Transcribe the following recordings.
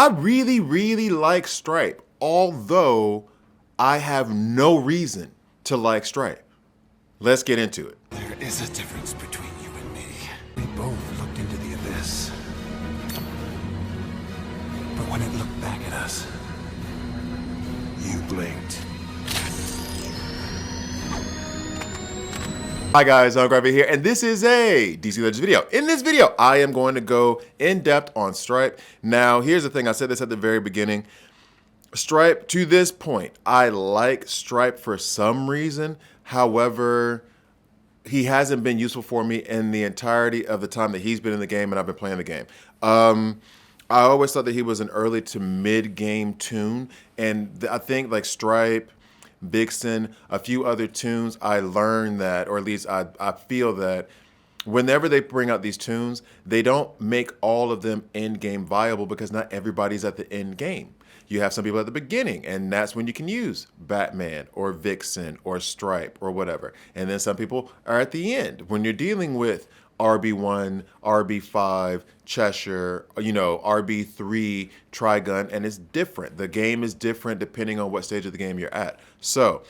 I really, really like S.T.R.I.P.E, although I have no reason to like S.T.R.I.P.E. Let's get into it. There is a difference between you and me. We both looked into the abyss. But when it looked back at us, you blinked. Hi guys, I'm Gravity here, and this is a DC Legends video. In this video, I am going to go in depth on S.T.R.I.P.E. Now, here's the thing, I said this at the very beginning. S.T.R.I.P.E, to this point, I like S.T.R.I.P.E for some reason. However, he hasn't been useful for me in the entirety of the time that he's been in the game and I've been playing the game. I always thought that he was an early to mid-game tune, and I think like S.T.R.I.P.E, Vixen, a few other tunes, I learned that, or at least I feel that whenever they bring out these tunes, they don't make all of them end game viable because not everybody's at the end game. You have some people at the beginning, and that's when you can use Batman or Vixen or S.T.R.I.P.E or whatever. And then some people are at the end when you're dealing with RB1, RB5, Cheshire, you know, RB3, Trigun, and it's different. The game is different depending on what stage of the game you're at. So,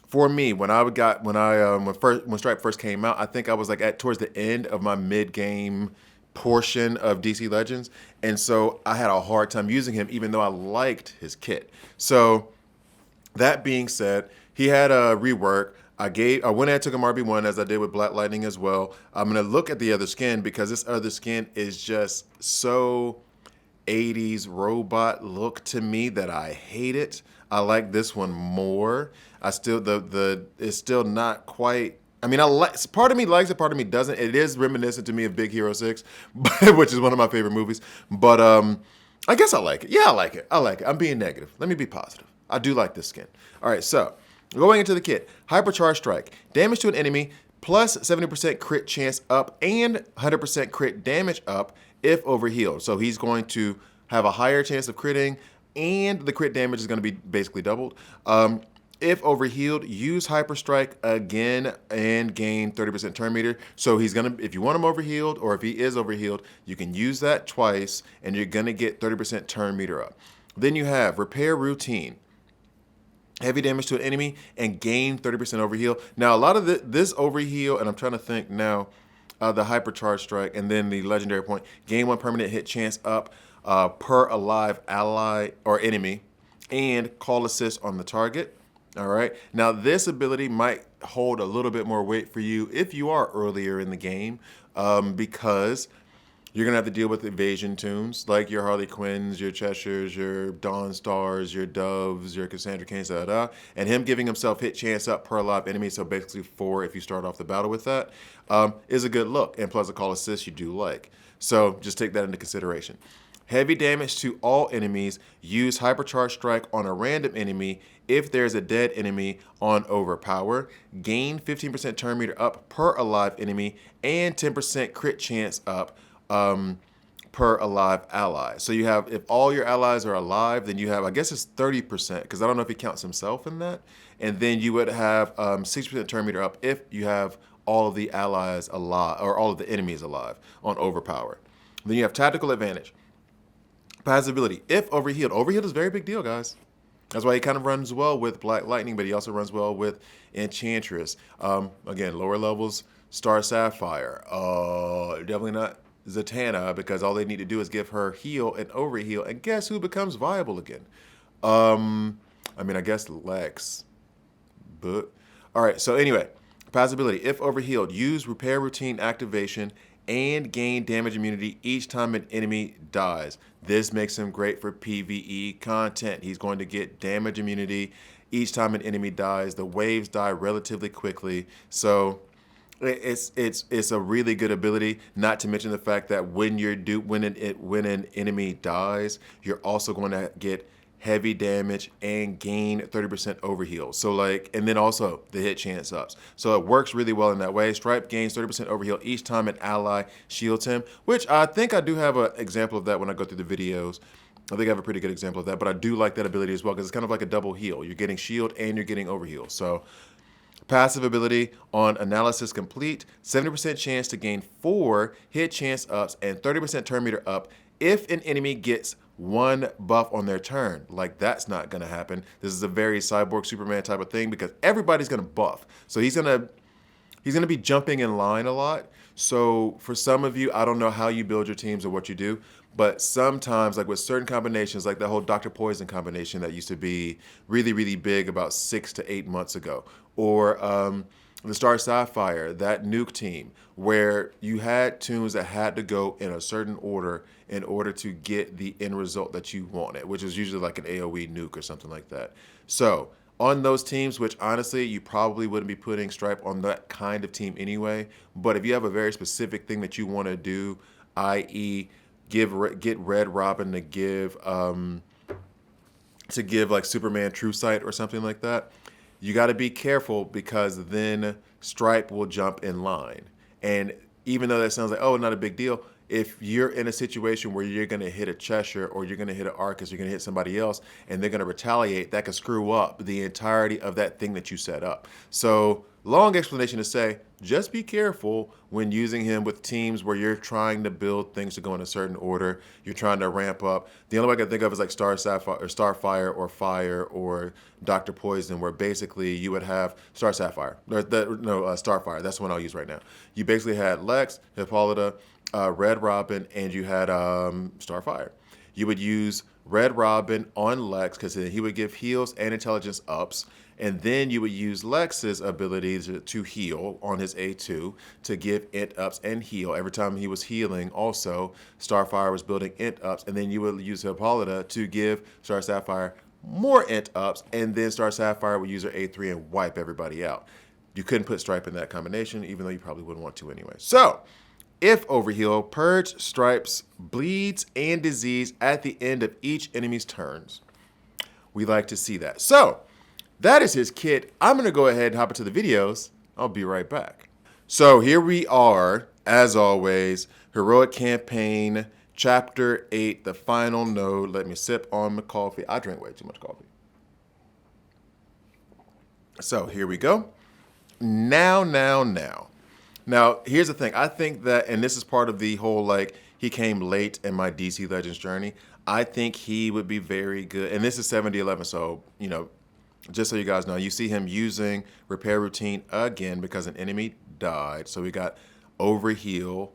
for me, when S.T.R.I.P.E first came out, I think I was like towards the end of my mid-game portion of DC Legends, and so I had a hard time using him, even though I liked his kit. So, that being said, he had a rework. I went and took him RB1 as I did with Black Lightning as well. I'm gonna look at the other skin because this other skin is just so 80s robot look to me that I hate it. I like this one more. I still it's still not quite. I mean, part of me likes it, part of me doesn't. It is reminiscent to me of Big Hero 6, which is one of my favorite movies. But I guess I like it. Yeah, I like it. I like it. I'm being negative. Let me be positive. I do like this skin. All right, so going into the kit, Hypercharge Strike. Damage to an enemy plus 70% crit chance up and 100% crit damage up if overhealed. So he's going to have a higher chance of critting, and the crit damage is going to be basically doubled. If overhealed, use Hyper Strike again and gain 30% turn meter. So he's gonna, if you want him overhealed or if he is overhealed, you can use that twice and you're gonna get 30% turn meter up. Then you have Repair Routine. Heavy damage to an enemy and gain 30% overheal. Now a lot of this overheal, and I'm trying to think now, the Hypercharge Strike and then the Legendary Point, gain 1 permanent hit chance up per alive ally or enemy, and call assist on the target. All right. Now this ability might hold a little bit more weight for you if you are earlier in the game, because you're gonna have to deal with evasion tunes like your Harley Quinns, your Cheshires, your Dawn Stars, your Doves, your Cassandra Canes, and him giving himself hit chance up per alive enemy, so basically 4 if you start off the battle with that, is a good look. And plus a call assist you do like. So just take that into consideration. Heavy damage to all enemies. Use Hypercharge Strike on a random enemy if there's a dead enemy on Overpower. Gain 15% turn meter up per alive enemy and 10% crit chance up per alive ally. So you have, if all your allies are alive, then you have, I guess it's 30%, because I don't know if he counts himself in that. And then you would have 60% turn meter up if you have all of the allies alive, or all of the enemies alive on Overpower. Then you have Tactical Advantage. Passive ability, if overhealed. Overhealed is a very big deal, guys. That's why he kind of runs well with Black Lightning, but he also runs well with Enchantress. Again, lower levels, Star Sapphire. Definitely not Zatanna, because all they need to do is give her heal and overheal, and guess who becomes viable again? I mean, I guess Lex. But all right, so anyway, passive ability, if overhealed, use Repair Routine activation and gain damage immunity each time an enemy dies. This makes him great for PvE content. He's going to get damage immunity each time an enemy dies. The waves die relatively quickly, so it's a really good ability. Not to mention the fact that when an enemy dies, you're also going to get heavy damage and gain 30% overheal. So like, and then also the hit chance ups. So it works really well in that way. S.T.R.I.P.E gains 30% overheal each time an ally shields him, which I think I do have an example of that when I go through the videos. I think I have a pretty good example of that, but I do like that ability as well because it's kind of like a double heal. You're getting shield and you're getting overheal. So passive ability on analysis complete, 70% chance to gain 4 hit chance ups and 30% turn meter up If an enemy gets one buff on their turn, like that's not going to happen. This is a very Cyborg Superman type of thing because everybody's going to buff. So he's going to be jumping in line a lot. So for some of you, I don't know how you build your teams or what you do, but sometimes, like with certain combinations, like the whole Dr. Poison combination that used to be really, really big about 6 to 8 months ago, or the Star Sapphire, that nuke team, where you had tunes that had to go in a certain order in order to get the end result that you wanted, which is usually like an AoE nuke or something like that. So on those teams, which honestly, you probably wouldn't be putting Stripe on that kind of team anyway, but if you have a very specific thing that you want to do, i.e. get Red Robin to give like Superman True Sight or something like that, you got to be careful because then Stripe will jump in line. And even though that sounds like, oh, not a big deal, if you're in a situation where you're going to hit a Cheshire or you're going to hit an Arcus, you're going to hit somebody else, and they're going to retaliate, that could screw up the entirety of that thing that you set up. So long explanation to say, just be careful when using him with teams where you're trying to build things to go in a certain order. You're trying to ramp up. The only way I can think of is like Star Sapphire or Starfire or Fire or Dr. Poison, where basically you would have Star Sapphire. Starfire. That's the one I'll use right now. You basically had Lex, Hippolyta, Red Robin, and you had Starfire. You would use Red Robin on Lex because he would give heals and intelligence ups. And then you would use Lex's abilities to heal on his A2 to give int ups and heal. Every time he was healing, also, Starfire was building int ups. And then you would use Hippolyta to give Star Sapphire more int ups. And then Star Sapphire would use her A3 and wipe everybody out. You couldn't put Stripe in that combination, even though you probably wouldn't want to anyway. So, if Overheal, purge Stripe's bleeds and disease at the end of each enemy's turns. We like to see that. So, that is his kit. I'm going to go ahead and hop into the videos. I'll be right back. So here we are, as always, Heroic Campaign, Chapter 8, the final node. Let me sip on my coffee. I drink way too much coffee. So here we go. Now, here's the thing. I think that, and this is part of the whole, like, he came late in my DC Legends journey. I think he would be very good. And this is 7011, so, you know, just so you guys know, you see him using Repair Routine again because an enemy died. So we got Overheal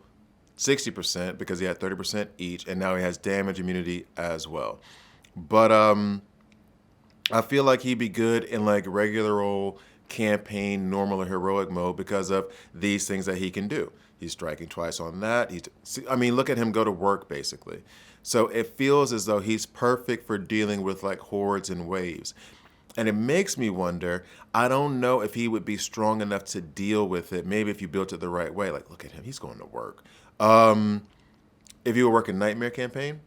60% because he had 30% each, and now he has damage immunity as well. But I feel like he'd be good in like regular old campaign, normal or heroic mode because of these things that he can do. He's striking twice on that. I mean, look at him go to work basically. So it feels as though he's perfect for dealing with like hordes and waves. And it makes me wonder, I don't know if he would be strong enough to deal with it. Maybe if you built it the right way. Like, look at him, he's going to work. If you were working Nightmare Campaign,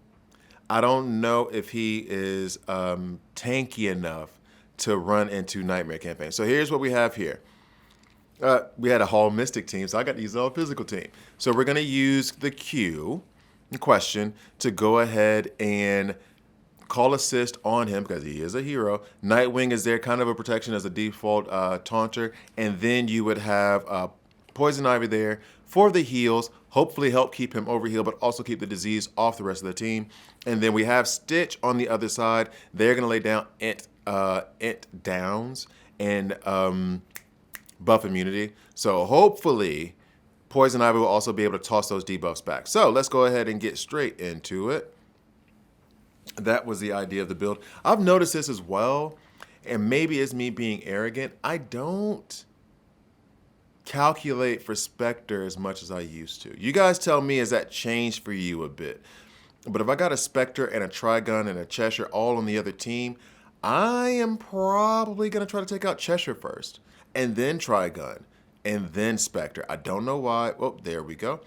I don't know if he is tanky enough to run into Nightmare Campaign. So here's what we have here. We had a Hall Mystic team, so I got to use a physical team. So we're going to use the Q in question to go ahead and call assist on him because he is a hero. Nightwing is there, kind of a protection as a default taunter. And then you would have Poison Ivy there for the heals, hopefully help keep him overhealed, but also keep the disease off the rest of the team. And then we have Stitch on the other side. They're going to lay down int downs and buff immunity. So hopefully Poison Ivy will also be able to toss those debuffs back. So let's go ahead and get straight into it. That was the idea of the build. I've noticed this as well, and maybe it's me being arrogant. I don't calculate for Spectre as much as I used to. You guys tell me, has that changed for you a bit? But if I got a Spectre and a Trigun and a Cheshire all on the other team, I am probably going to try to take out Cheshire first, and then Trigun, and then Spectre. I don't know why. Oh, there we go.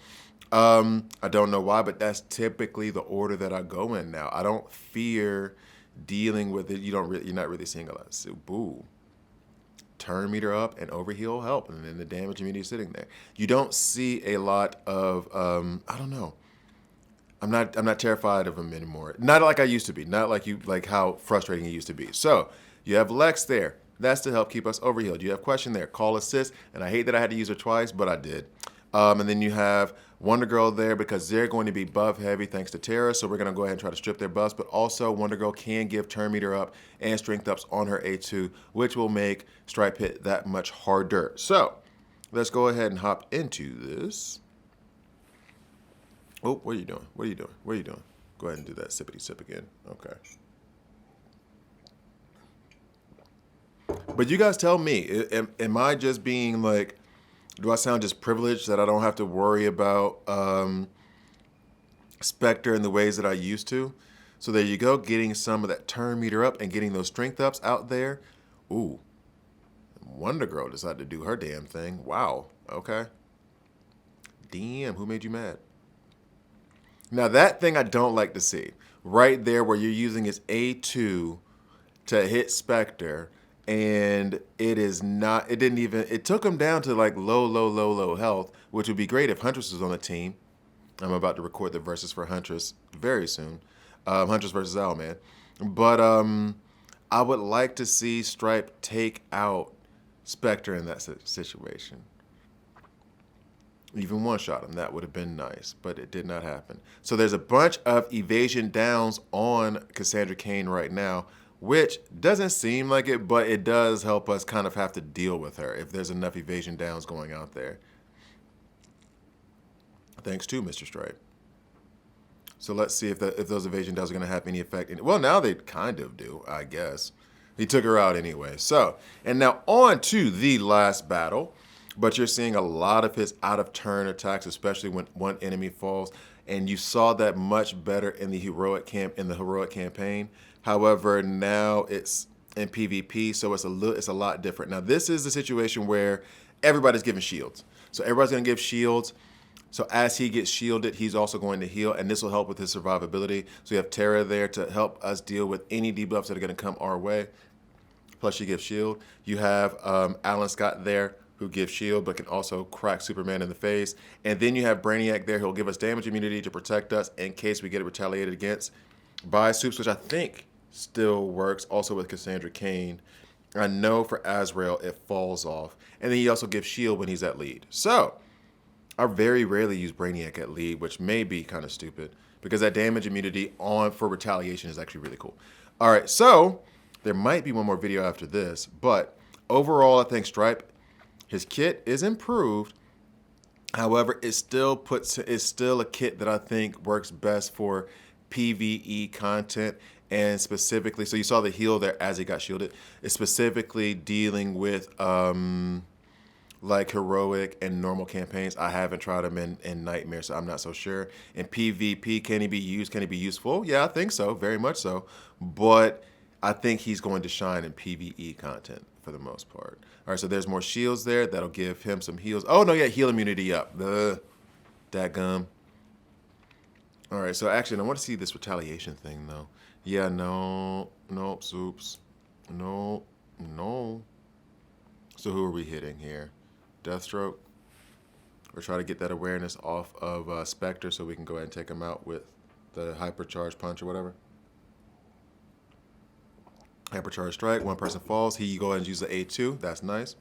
I don't know why, but that's typically the order that I go in now. I don't fear dealing with it. You're not really seeing a lot. So, boo. Turn meter up and overheal help, and then the damage immunity is sitting there. You don't see a lot of I don't know. I'm not terrified of him anymore. Not like I used to be. Not like how frustrating it used to be. So you have Lex there. That's to help keep us overhealed. You have Question there. Call assist, and I hate that I had to use her twice, but I did. And then you have Wonder Girl there because they're going to be buff heavy thanks to Terra. So we're going to go ahead and try to strip their buffs. But also Wonder Girl can give turn meter up and strength ups on her A2, which will make S.T.R.I.P.E hit that much harder. So let's go ahead and hop into this. Oh, what are you doing? What are you doing? What are you doing? Go ahead and do that sippity sip again. Okay. But you guys tell me, am I just being like, do I sound just privileged that I don't have to worry about S.T.R.I.P.E in the ways that I used to? So there you go, getting some of that turn meter up and getting those strength ups out there. Ooh, Wonder Girl decided to do her damn thing. Wow, okay. Damn, who made you mad? Now that thing I don't like to see. Right there where you're using his A2 to hit S.T.R.I.P.E and it took him down to like low health, which would be great if Huntress was on the team. I'm about to record the verses for Huntress very soon. Huntress versus Owlman. But I would like to see S.T.R.I.P.E take out S.T.R.I.P.E in that situation. Even one-shot him, that would have been nice, but it did not happen. So there's a bunch of evasion downs on Cassandra Cain right now, which doesn't seem like it, but it does help us kind of have to deal with her if there's enough evasion downs going out there. Thanks to Mr. S.T.R.I.P.E. So let's see if those evasion downs are going to have any effect. Well, now they kind of do, I guess. He took her out anyway. So, and now on to the last battle. But you're seeing a lot of his out-of-turn attacks, especially when one enemy falls. And you saw that much better in the heroic campaign. However, now it's in PvP, so it's a lot different. Now, this is the situation where everybody's giving shields. So everybody's going to give shields. So as he gets shielded, he's also going to heal, and this will help with his survivability. So you have Terra there to help us deal with any debuffs that are going to come our way. Plus, she gives shield. You have Alan Scott there, who gives shield, but can also crack Superman in the face. And then you have Brainiac there, who'll give us damage immunity to protect us in case we get retaliated against by Supes, which I think still works, also with Cassandra Cain. I know for Azrael, it falls off. And then he also gives shield when he's at lead. So, I very rarely use Brainiac at lead, which may be kind of stupid, because that damage immunity for retaliation is actually really cool. All right, so there might be one more video after this, but overall, I think S.T.R.I.P.E, his kit is improved. However, it's still a kit that I think works best for PvE content, and specifically, so you saw the heal there as he got shielded. It's specifically dealing with like heroic and normal campaigns. I haven't tried him in Nightmare, so I'm not so sure. In PvP, can he be used? Can he be useful? Yeah, I think so, very much so. But I think he's going to shine in PvE content for the most part. All right, so there's more shields there. That'll give him some heals. Oh, no, yeah, heal immunity up. That gum. All right, so actually, I want to see this retaliation thing, though. Yeah, no, nope, Supes. No. So who are we hitting here? Deathstroke? Or try to get that awareness off of Spectre so we can go ahead and take him out with the hypercharged punch or whatever. Hypercharge strike, one person falls. He go ahead and use the A2. That's nice.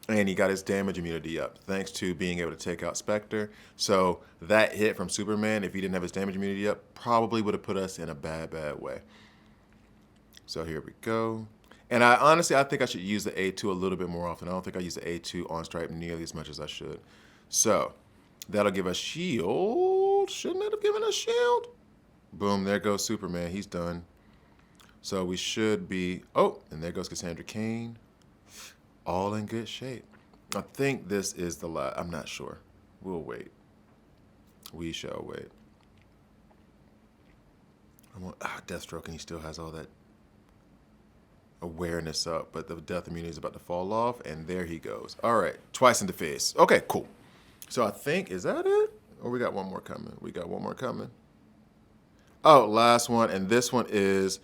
And he got his damage immunity up thanks to being able to take out Spectre. So that hit from Superman, if he didn't have his damage immunity up, probably would have put us in a bad way. So here we go. And I think I should use the A2 a little bit more often. I don't think I use the A2 on S.T.R.I.P.E nearly as much as I should. So that'll give us shield. Shouldn't it have given us shield? Boom, there goes Superman. He's done. So we should be, oh, and there goes Cassandra Cain. All in good shape. I think this is the last, I'm not sure. We'll wait. We shall wait. Deathstroke, and he still has all that awareness up, but the death immunity is about to fall off, and there he goes. All right, twice in the face. Okay, cool. So I think, is that it? Or we got one more coming? We got one more coming. Oh, last one, and this one is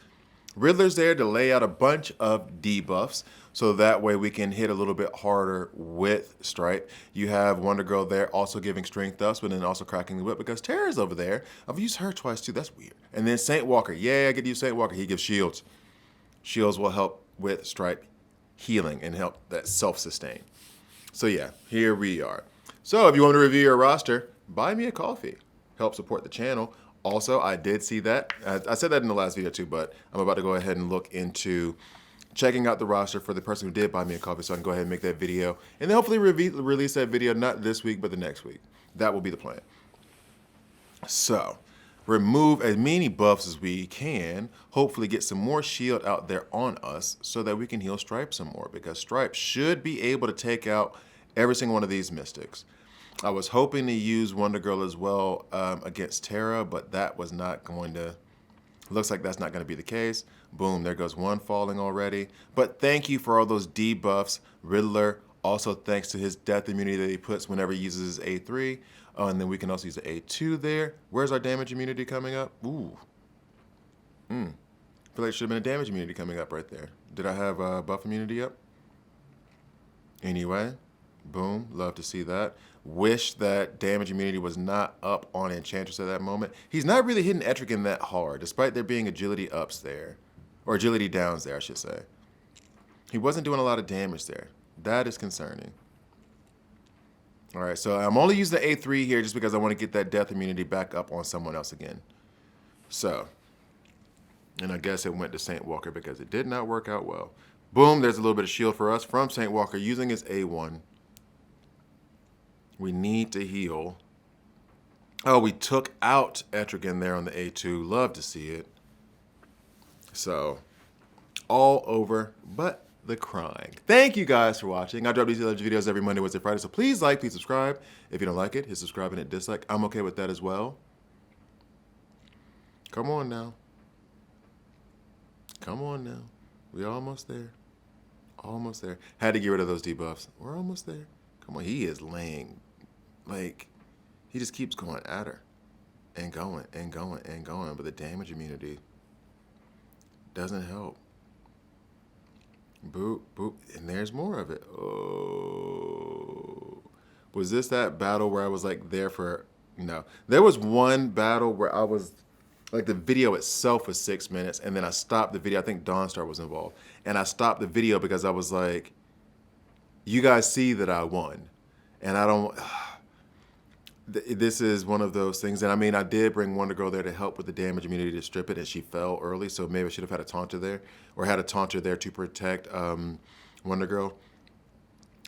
Riddler's there to lay out a bunch of debuffs, so that way we can hit a little bit harder with S.T.R.I.P.E. You have Wonder Girl there also giving strength ups, but then also cracking the whip because Terra's over there. I've used her twice too, that's weird. And then Saint Walker, yeah, I get to use Saint Walker. He gives shields. Shields will help with S.T.R.I.P.E. healing and help that self-sustain. So yeah, here we are. So if you want to review your roster, buy me a coffee. Help support the channel. Also, I did see that. I said that in the last video too, but I'm about to go ahead and look into checking out the roster for the person who did buy me a coffee so I can go ahead and make that video. And then hopefully release that video not this week, but the next week. That will be the plan. So, remove as many buffs as we can, hopefully get some more shield out there on us so that we can heal S.T.R.I.P.E some more, because S.T.R.I.P.E should be able to take out every single one of these mystics. I was hoping to use Wonder Girl as well against Terra, but that was not going to, looks like that's not going to be the case. Boom, there goes one falling already. But thank you for all those debuffs, Riddler. Also, thanks to his death immunity that he puts whenever he uses his A3. Oh, and then we can also use the A2 there. Where's our damage immunity coming up? Ooh. I feel like it should have been a damage immunity coming up right there. Did I have buff immunity up? Anyway, boom, love to see that. Wish that damage immunity was not up on Enchantress at that moment. He's not really hitting Etrigan that hard, despite there being agility ups there. Or agility downs there, I should say. He wasn't doing a lot of damage there. That is concerning. All right, so I'm only using the A3 here just because I want to get that death immunity back up on someone else again. So, and I guess it went to Saint Walker because it did not work out well. Boom, there's a little bit of shield for us from Saint Walker using his A1. We need to heal. Oh, we took out Etrigan there on the A2. Love to see it. So, all over but the crying. Thank you guys for watching. I drop these videos every Monday, Wednesday, Friday, so please like, please subscribe. If you don't like it, hit subscribe and hit dislike. I'm okay with that as well. Come on now. Come on now. We're almost there. Almost there. Had to get rid of those debuffs. We're almost there. Come on, he is laying, like, he just keeps going at her. And going, and going, and going. But the damage immunity doesn't help. Boop, boop, and there's more of it. Oh. Was this that battle where I was like there for, no. There was one battle where I was, like the video itself was 6 minutes, and then I stopped the video. I think Dawnstar was involved. And I stopped the video because I was like, you guys see that I won. And I don't, this is one of those things. And I mean, I did bring Wonder Girl there to help with the damage immunity to strip it, and she fell early, so maybe I should have had a taunter there, or had a taunter there to protect Wonder Girl.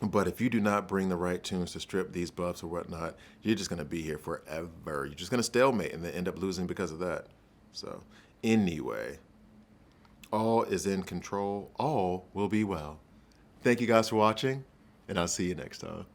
But if you do not bring the right tunes to strip these buffs or whatnot, you're just gonna be here forever. You're just gonna stalemate and then end up losing because of that. So anyway, all is in control. All will be well. Thank you guys for watching, and I'll see you next time.